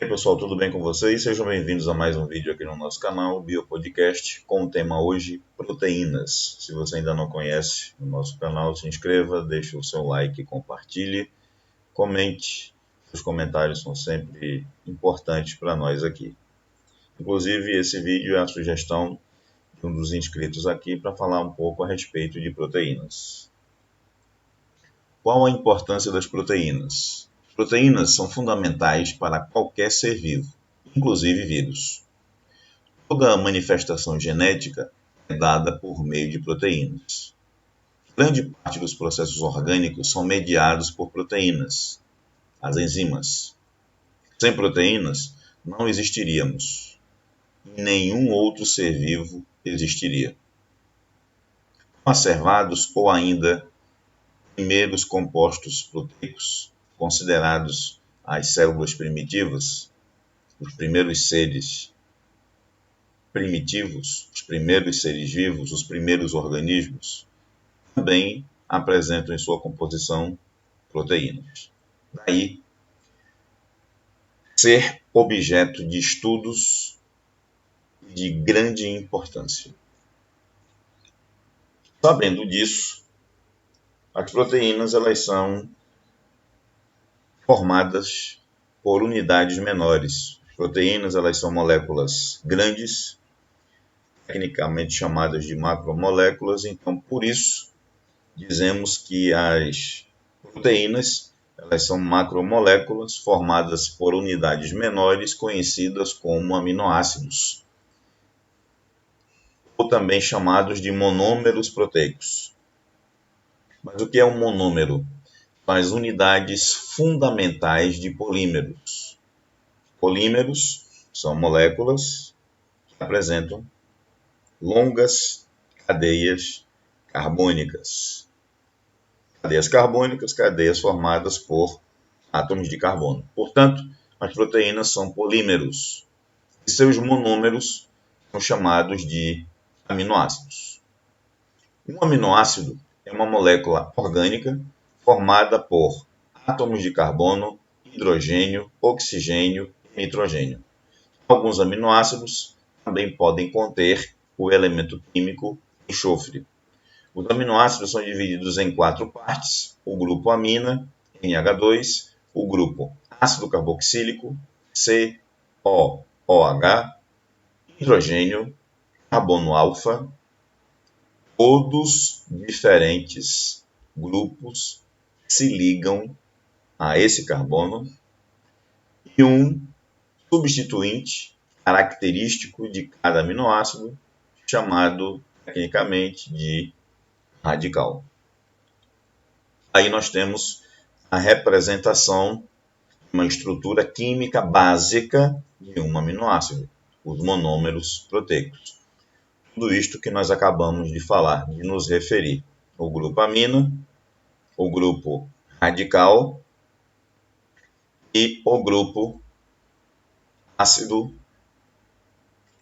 E aí, pessoal, tudo bem com vocês? Sejam bem-vindos a mais um vídeo aqui no nosso canal, Biopodcast, com o tema hoje, proteínas. Se você ainda não conhece o nosso canal, se inscreva, deixe o seu like, compartilhe, comente. Os comentários são sempre importantes para nós aqui. Inclusive, esse vídeo é a sugestão de um dos inscritos aqui para falar um pouco a respeito de proteínas. Qual a importância das proteínas? Proteínas são fundamentais para qualquer ser vivo, inclusive vírus. Toda a manifestação genética é dada por meio de proteínas. Grande parte dos processos orgânicos são mediados por proteínas, as enzimas. Sem proteínas, não existiríamos. E nenhum outro ser vivo existiria. Conservados ou ainda primeiros compostos proteicos, considerados as células primitivas, os primeiros seres primitivos, os primeiros seres vivos, os primeiros organismos, também apresentam em sua composição proteínas. Daí, ser objeto de estudos de grande importância. Sabendo disso, as proteínas elas são formadas por unidades menores. As proteínas elas são moléculas grandes, tecnicamente chamadas de macromoléculas, então por isso dizemos que as proteínas elas são macromoléculas formadas por unidades menores conhecidas como aminoácidos, ou também chamados de monômeros proteicos. Mas o que é um monômero? São as unidades fundamentais de polímeros. Polímeros são moléculas que apresentam longas cadeias carbônicas. Cadeias carbônicas, cadeias formadas por átomos de carbono. Portanto, as proteínas são polímeros. E seus monômeros são chamados de aminoácidos. Um aminoácido é uma molécula orgânica formada por átomos de carbono, hidrogênio, oxigênio e nitrogênio. Alguns aminoácidos também podem conter o elemento químico enxofre. Os aminoácidos são divididos em 4 partes: o grupo amina, NH2, o grupo ácido carboxílico, COOH, hidrogênio, carbono alfa, todos diferentes grupos se ligam a esse carbono e um substituinte característico de cada aminoácido, chamado tecnicamente de radical. Aí nós temos a representação de uma estrutura química básica de um aminoácido, os monômeros proteicos. Tudo isto que nós acabamos de falar, de nos referir. O grupo amina, o grupo radical e o grupo ácido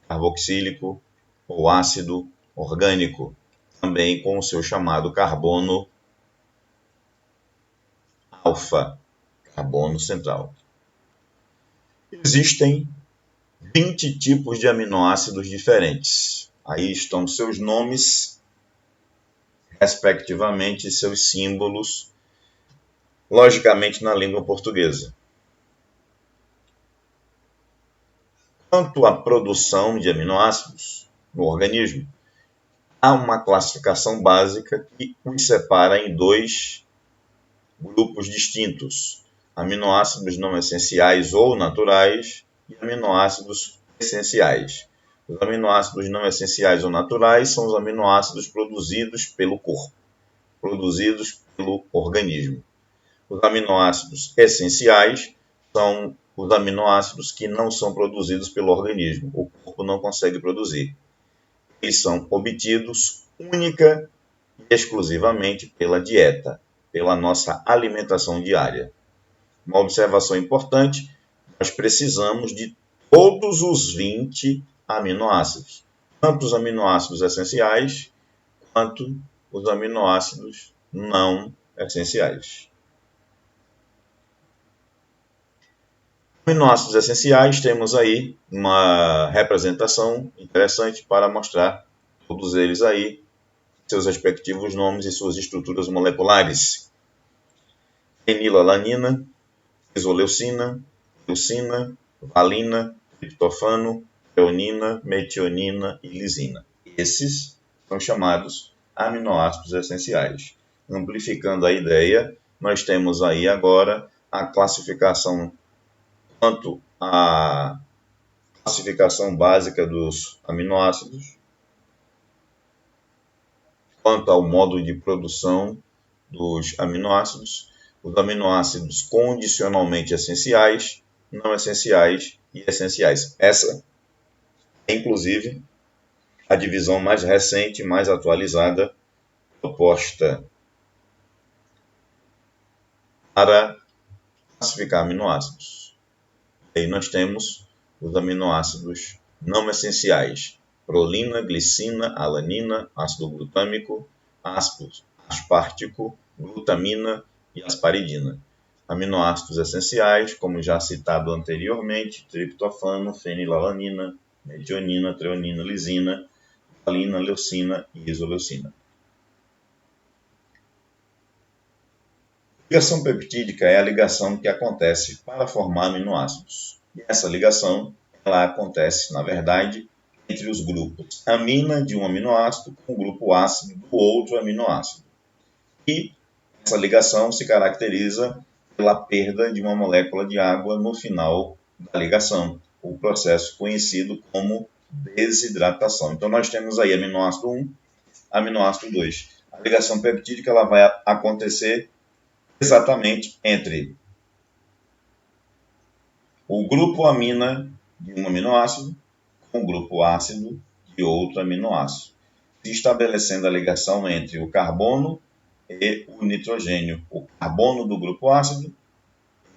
carboxílico ou ácido orgânico, também com o seu chamado carbono alfa, carbono central. Existem 20 tipos de aminoácidos diferentes. Aí estão seus nomes, respectivamente, seus símbolos, logicamente na língua portuguesa. Quanto à produção de aminoácidos no organismo, há uma classificação básica que os separa em 2 grupos distintos: aminoácidos não essenciais ou naturais e aminoácidos essenciais. Os aminoácidos não essenciais ou naturais são os aminoácidos produzidos pelo corpo, produzidos pelo organismo. Os aminoácidos essenciais são os aminoácidos que não são produzidos pelo organismo, o corpo não consegue produzir. Eles são obtidos única e exclusivamente pela dieta, pela nossa alimentação diária. Uma observação importante: nós precisamos de todos os 20 aminoácidos, tanto os aminoácidos essenciais quanto os aminoácidos não essenciais. Aminoácidos essenciais, temos aí uma representação interessante para mostrar todos eles aí, seus respectivos nomes e suas estruturas moleculares. Fenilalanina, isoleucina, leucina, valina, triptofano, treonina, metionina e lisina. Esses são chamados aminoácidos essenciais. Amplificando a ideia, nós temos aí agora a classificação, tanto a classificação básica dos aminoácidos, quanto ao modo de produção dos aminoácidos, os aminoácidos condicionalmente essenciais, não essenciais e essenciais. Essa é, inclusive, a divisão mais recente, mais atualizada, proposta para classificar aminoácidos. Aí nós temos os aminoácidos não essenciais: prolina, glicina, alanina, ácido glutâmico, ácido aspartico, glutamina e asparidina. Aminoácidos essenciais, como já citado anteriormente: triptofano, fenilalanina, metionina, treonina, lisina, valina, leucina e isoleucina. Ligação peptídica é a ligação que acontece para formar aminoácidos. E essa ligação, ela acontece, na verdade, entre os grupos amina de um aminoácido com o grupo ácido do outro aminoácido. E essa ligação se caracteriza pela perda de uma molécula de água no final da ligação, o processo conhecido como desidratação. Então nós temos aí aminoácido 1, aminoácido 2. A ligação peptídica ela vai acontecer exatamente entre o grupo amina de um aminoácido com o grupo ácido de outro aminoácido, estabelecendo a ligação entre o carbono e o nitrogênio, o carbono do grupo ácido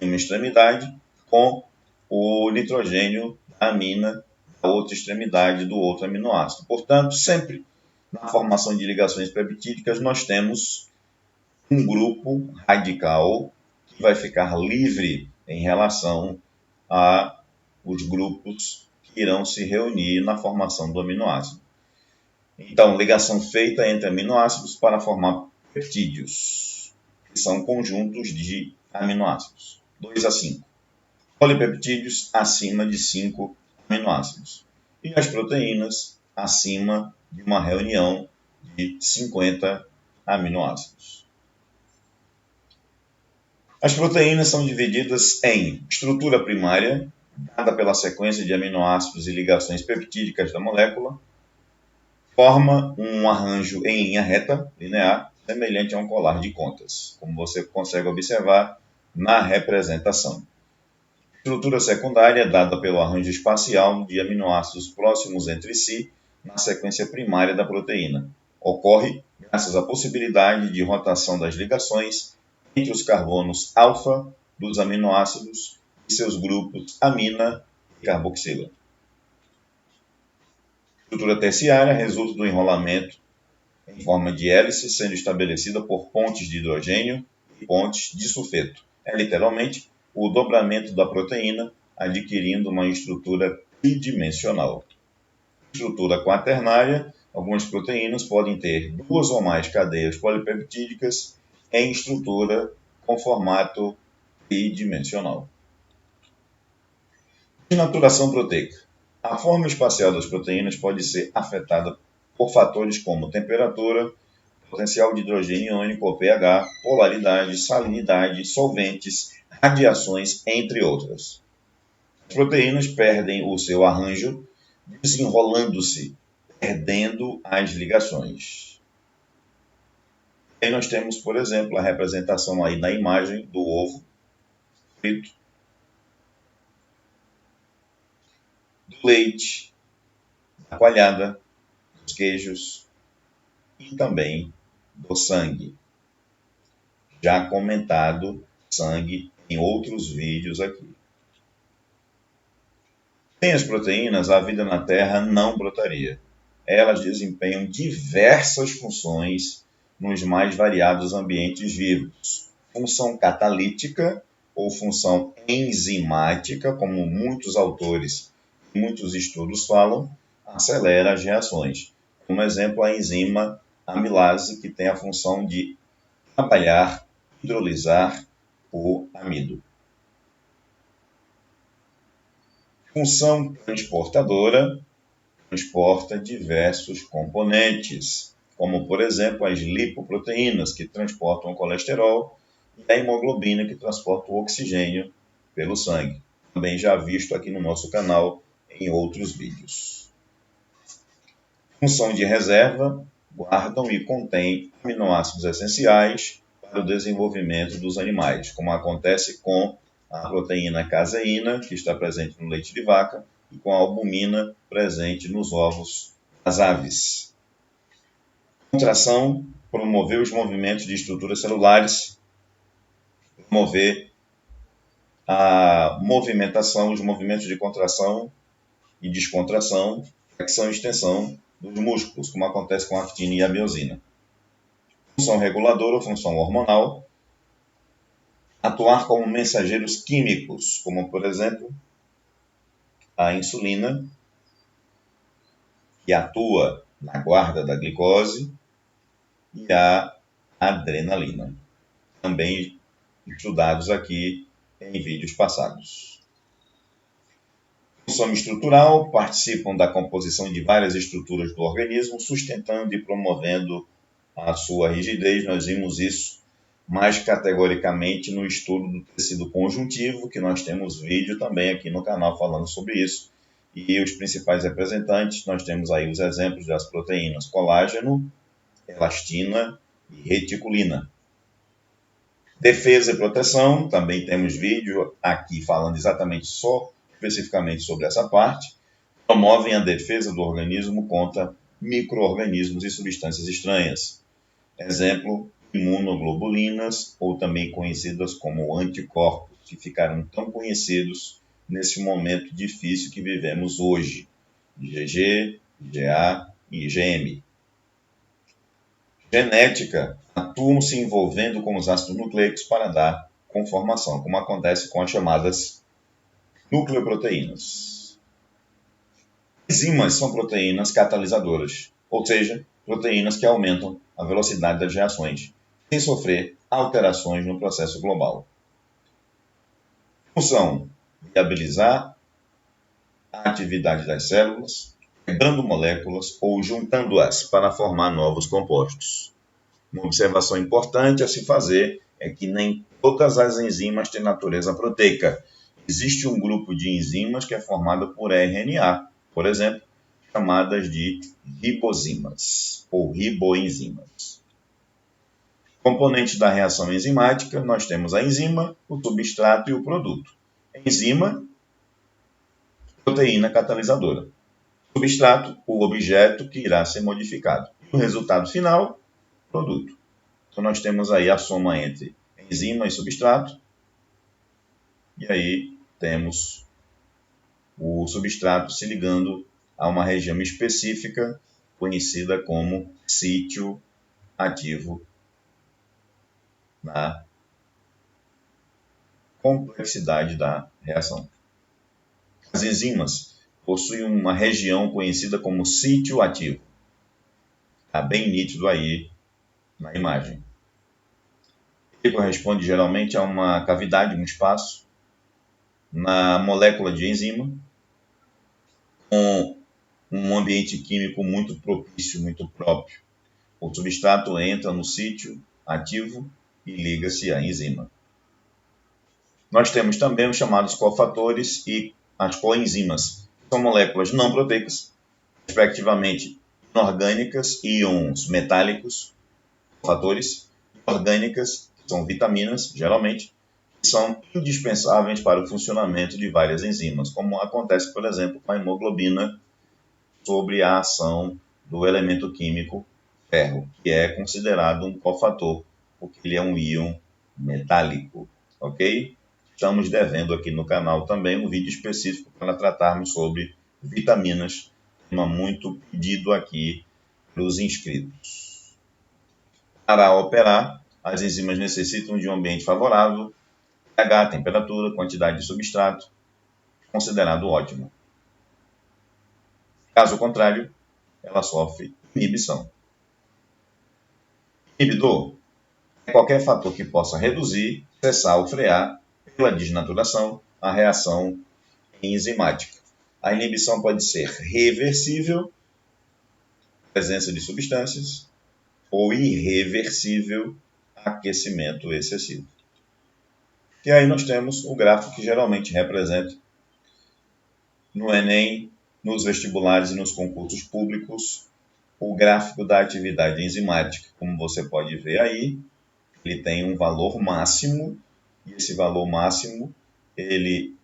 em uma extremidade com o nitrogênio da amina da outra extremidade do outro aminoácido. Portanto, sempre na formação de ligações peptídicas nós temos um grupo radical que vai ficar livre em relação a os grupos que irão se reunir na formação do aminoácido. Então, ligação feita entre aminoácidos para formar peptídeos, que são conjuntos de aminoácidos, 2 a 5. Polipeptídeos acima de 5 aminoácidos. E as proteínas acima de uma reunião de 50 aminoácidos. As proteínas são divididas em estrutura primária, dada pela sequência de aminoácidos e ligações peptídicas da molécula, forma um arranjo em linha reta, linear, semelhante a um colar de contas, como você consegue observar na representação. Estrutura secundária, dada pelo arranjo espacial de aminoácidos próximos entre si na sequência primária da proteína. Ocorre graças à possibilidade de rotação das ligações entre os carbonos alfa dos aminoácidos e seus grupos amina e carboxila. Estrutura terciária resulta do enrolamento em forma de hélice sendo estabelecida por pontes de hidrogênio e pontes de sulfeto. É literalmente o dobramento da proteína adquirindo uma estrutura tridimensional. Estrutura quaternária, algumas proteínas podem ter 2 ou mais cadeias polipeptídicas em estrutura com formato tridimensional. Denaturação proteica. A forma espacial das proteínas pode ser afetada por fatores como temperatura, potencial de hidrogênio iônico ou pH, polaridade, salinidade, solventes, radiações, entre outras. As proteínas perdem o seu arranjo desenrolando-se, perdendo as ligações. Aí nós temos, por exemplo, a representação aí na imagem do ovo frito, do leite, da coalhada, dos queijos e também do sangue. Já comentado sangue em outros vídeos aqui. Sem as proteínas, a vida na Terra não brotaria. Elas desempenham diversas funções nos mais variados ambientes vivos. Função catalítica, ou função enzimática, como muitos autores e muitos estudos falam, acelera as reações. Como exemplo, a enzima amilase, que tem a função de trabalhar, hidrolisar o amido. Função transportadora transporta diversos componentes, como, por exemplo, as lipoproteínas, que transportam o colesterol, e a hemoglobina, que transporta o oxigênio pelo sangue. Também já visto aqui no nosso canal em outros vídeos. Função de reserva, guardam e contém aminoácidos essenciais para o desenvolvimento dos animais, como acontece com a proteína caseína, que está presente no leite de vaca, e com a albumina presente nos ovos das aves. Contração, promover os movimentos de estruturas celulares, promover a movimentação, os movimentos de contração e descontração, flexão e extensão dos músculos, como acontece com a actina e a miosina. Função reguladora ou função hormonal, atuar como mensageiros químicos, como, por exemplo, a insulina, que atua na guarda da glicose, e a adrenalina, também estudados aqui em vídeos passados. Função estrutural, participam da composição de várias estruturas do organismo, sustentando e promovendo a sua rigidez. Nós vimos isso mais categoricamente no estudo do tecido conjuntivo, que nós temos vídeo também aqui no canal falando sobre isso. E os principais representantes, nós temos aí os exemplos das proteínas colágeno, elastina e reticulina. Defesa e proteção, também temos vídeo aqui falando exatamente especificamente sobre essa parte. Promovem a defesa do organismo contra micro-organismos e substâncias estranhas. Exemplo, imunoglobulinas, ou também conhecidas como anticorpos, que ficaram tão conhecidos nesse momento difícil que vivemos hoje. IgG, IgA e IgM. Genética, atuam se envolvendo com os ácidos nucleicos para dar conformação, como acontece com as chamadas nucleoproteínas. Enzimas são proteínas catalisadoras, ou seja, proteínas que aumentam a velocidade das reações, sem sofrer alterações no processo global. Função: viabilizar a atividade das células, quebrando moléculas ou juntando-as para formar novos compostos. Uma observação importante a se fazer é que nem todas as enzimas têm natureza proteica. Existe um grupo de enzimas que é formado por RNA, por exemplo, chamadas de ribozimas ou riboenzimas. Componentes da reação enzimática, nós temos a enzima, o substrato e o produto. Enzima, proteína catalisadora. Substrato, o objeto que irá ser modificado. O resultado final, produto. Então, nós temos aí a soma entre enzima e substrato. E aí temos o substrato se ligando a uma região específica, conhecida como sítio ativo na complexidade da reação. As enzimas possuem uma região conhecida como sítio ativo. Está bem nítido aí na imagem. Ele corresponde geralmente a uma cavidade, um espaço, na molécula de enzima, com um ambiente químico muito propício, muito próprio. O substrato entra no sítio ativo e liga-se à enzima. Nós temos também os chamados cofatores e as coenzimas. São moléculas não proteicas, respectivamente inorgânicas e íons metálicos, cofatores, orgânicas, que são vitaminas, geralmente, que são indispensáveis para o funcionamento de várias enzimas, como acontece, por exemplo, com a hemoglobina sobre a ação do elemento químico ferro, que é considerado um cofator, porque ele é um íon metálico, ok? Estamos devendo aqui no canal também um vídeo específico para tratarmos sobre vitaminas, tema muito pedido aqui pelos inscritos. Para operar, as enzimas necessitam de um ambiente favorável, pH, temperatura, quantidade de substrato, considerado ótimo. Caso contrário, ela sofre inibição. Inibidor é qualquer fator que possa reduzir, cessar ou frear, pela desnaturação, a reação enzimática. A inibição pode ser reversível, presença de substâncias, ou irreversível, aquecimento excessivo. E aí nós temos o gráfico que geralmente representa no Enem, nos vestibulares e nos concursos públicos, o gráfico da atividade enzimática. Como você pode ver aí, ele tem um valor máximo, e esse valor máximo ele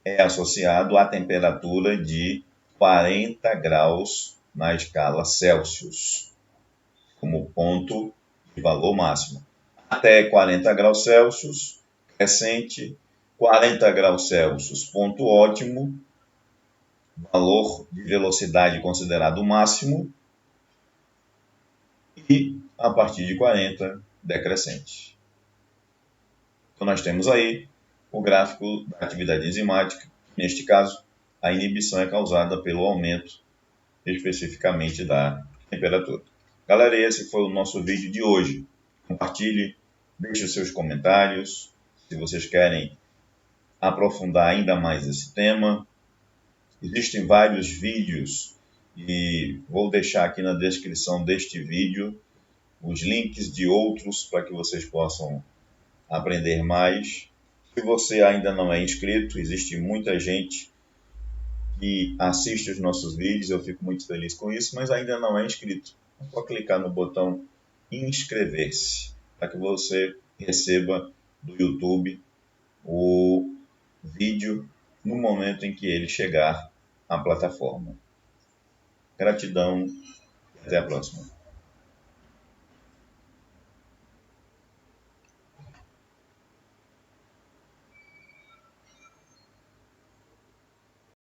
é associado à temperatura de 40 graus na escala Celsius, como ponto de valor máximo. Até 40 graus Celsius, crescente, 40 graus Celsius, ponto ótimo, valor de velocidade considerado máximo, e a partir de 40, decrescente. Então nós temos aí o gráfico da atividade enzimática. Neste caso, a inibição é causada pelo aumento especificamente da temperatura. Galera, esse foi o nosso vídeo de hoje. Compartilhe, deixe os seus comentários, se vocês querem aprofundar ainda mais esse tema. Existem vários vídeos e vou deixar aqui na descrição deste vídeo os links de outros para que vocês possam aprender mais. Se você ainda não é inscrito, existe muita gente que assiste os nossos vídeos, eu fico muito feliz com isso, mas ainda não é inscrito. É só clicar no botão inscrever-se, para que você receba do YouTube o vídeo no momento em que ele chegar à plataforma. Gratidão e até a próxima.